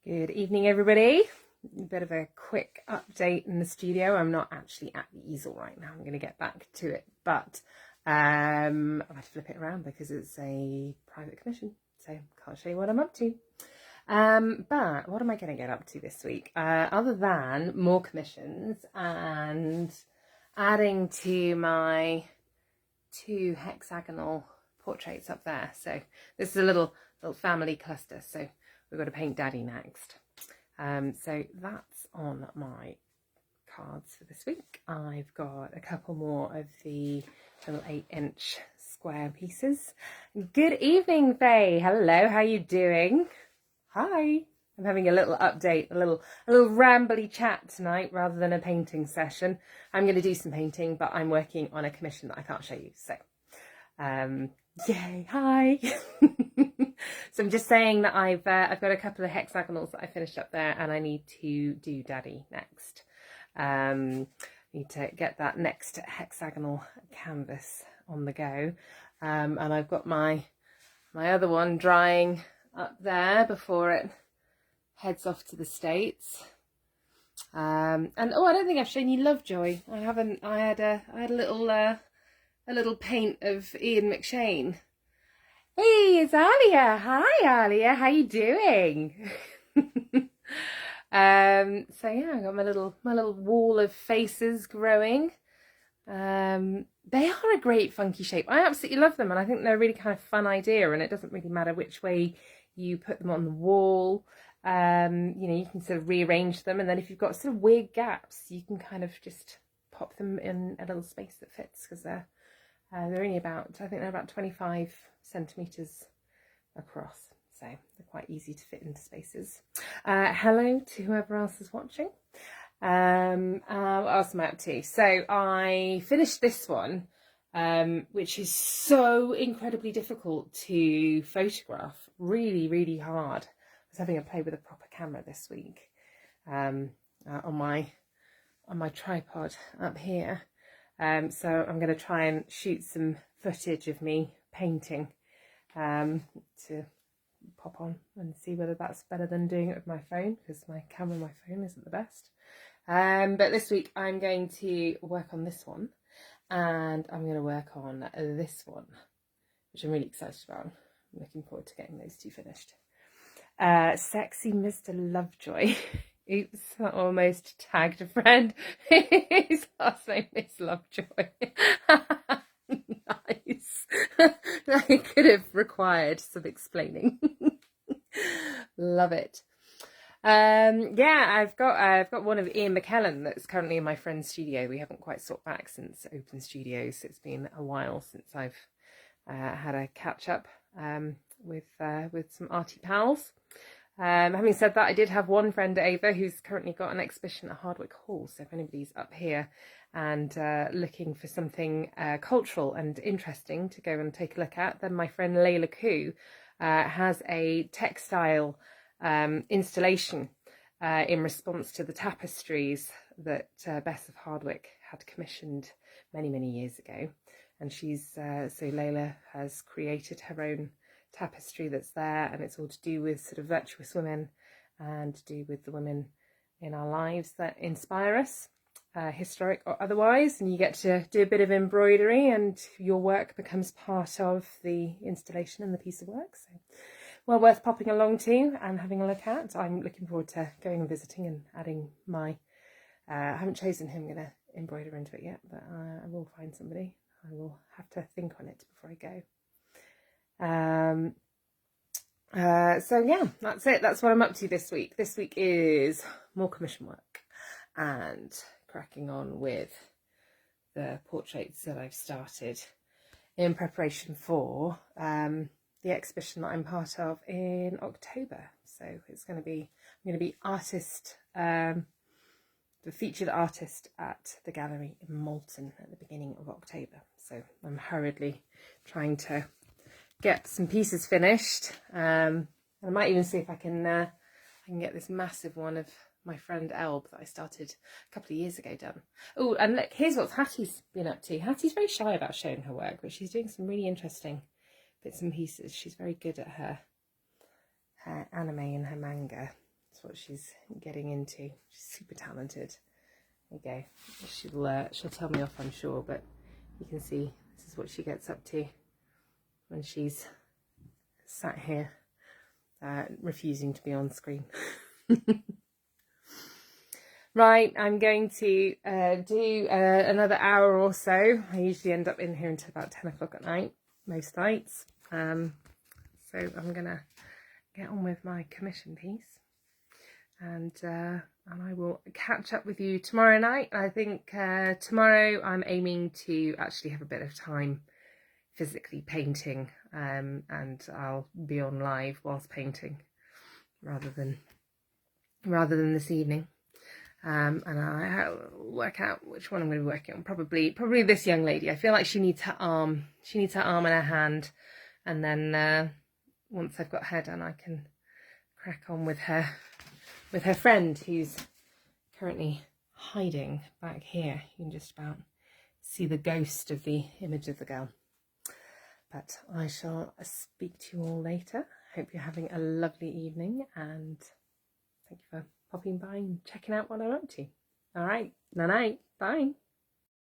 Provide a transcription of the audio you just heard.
Good evening, everybody. A bit of a quick update in the studio. I'm not actually at the easel right now. I'm going to get back to it, but I have to flip it around because it's a private commission, so can't show you what I'm up to. But what am I going to get up to this week? Other than more commissions and adding to my 2 hexagonal portraits up there. So this is a little family cluster. So we've got to paint Daddy next. So that's on my cards for this week. I've got a couple more of the little 8-inch square pieces. Good evening, Faye. Hello, how you doing? Hi. I'm having a little update, a little rambly chat tonight rather than a painting session. I'm going to do some painting, but I'm working on a commission that I can't show you. So, yay, hi. So I'm just saying that I've got a couple of hexagonals that I finished up there, and I need to do Daddy next. Need to get that next hexagonal canvas on the go, and I've got my other one drying up there before it heads off to the States. And oh, I don't think I've shown you Lovejoy. I haven't. I had a little paint of Ian McShane. Hey, it's Alia. Hi, Alia. How you doing? So yeah, I got my little wall of faces growing. They are a great funky shape. I absolutely love them, and I think they're a really kind of fun idea. And it doesn't really matter which way you put them on the wall. You know, you can sort of rearrange them, and then if you've got sort of weird gaps, you can kind of just pop them in a little space that fits, because they're only about, I think they're about 25 centimetres across, so they're quite easy to fit into spaces. Hello to whoever else is watching. What else am I up to? So I finished this one, which is so incredibly difficult to photograph, really hard. I was having a play with a proper camera this week on my tripod up here. So I'm going to try and shoot some footage of me painting to pop on and see whether that's better than doing it with my phone, because my camera on my phone isn't the best. But this week I'm going to work on this one, and I'm going to work on this one, which I'm really excited about. I'm looking forward to getting those 2 finished. Sexy Mr. Lovejoy. Oops, I almost tagged a friend. His last name is Lovejoy. Nice. That could have required some explaining. Love it. Yeah, I've got one of Ian McKellen that's currently in my friend's studio. We haven't quite swapped back since Open Studios. It's been a while since I've had a catch up with some arty pals. Having said that, I did have one friend over who's currently got an exhibition at Hardwick Hall. So if anybody's up here and looking for something cultural and interesting to go and take a look at, then my friend Layla Koo has a textile installation in response to the tapestries that Bess of Hardwick had commissioned many years ago. And she's so Layla has created her own tapestry that's there, and it's all to do with sort of virtuous women and to do with the women in our lives that inspire us, historic or otherwise. And you get to do a bit of embroidery, and your work becomes part of the installation and the piece of work. So well worth popping along to and having a look at. I'm looking forward to going and visiting and adding my I haven't chosen who I'm going to embroider into it yet, but I will find somebody. I will have to think on it before I go. So yeah, that's it. That's what I'm up to this week. This week is more commission work and cracking on with the portraits that I've started in preparation for the exhibition that I'm part of in October. So it's going to be, I'm going to be artist, the featured artist at the gallery in Malton at the beginning of October. So I'm hurriedly trying to get some pieces finished. I might even see if I can get this massive one of my friend Elb that I started a couple of years ago done. Oh, and look, here's what Hattie's been up to. Hattie's very shy about showing her work, but she's doing some really interesting bits and pieces. She's very good at her anime and her manga. That's what she's getting into. She's super talented. There you go. She'll tell me off, I'm sure, but you can see this is what she gets up to when she's sat here refusing to be on screen. Right, I'm going to do another hour or so. I usually end up in here until about 10 o'clock at night, most nights. So I'm going to get on with my commission piece. And I will catch up with you tomorrow night. I think tomorrow I'm aiming to actually have a bit of time physically painting, and I'll be on live whilst painting rather than this evening. And I'll work out which one I'm going to be working on. Probably this young lady. I feel like she needs her arm. She needs her arm and her hand, and then once I've got her done, I can crack on with her friend who's currently hiding back here. You can just about see the ghost of the image of the girl. But I shall speak to you all later. Hope you're having a lovely evening, and thank you for popping by and checking out what I'm up to. All right, night, bye.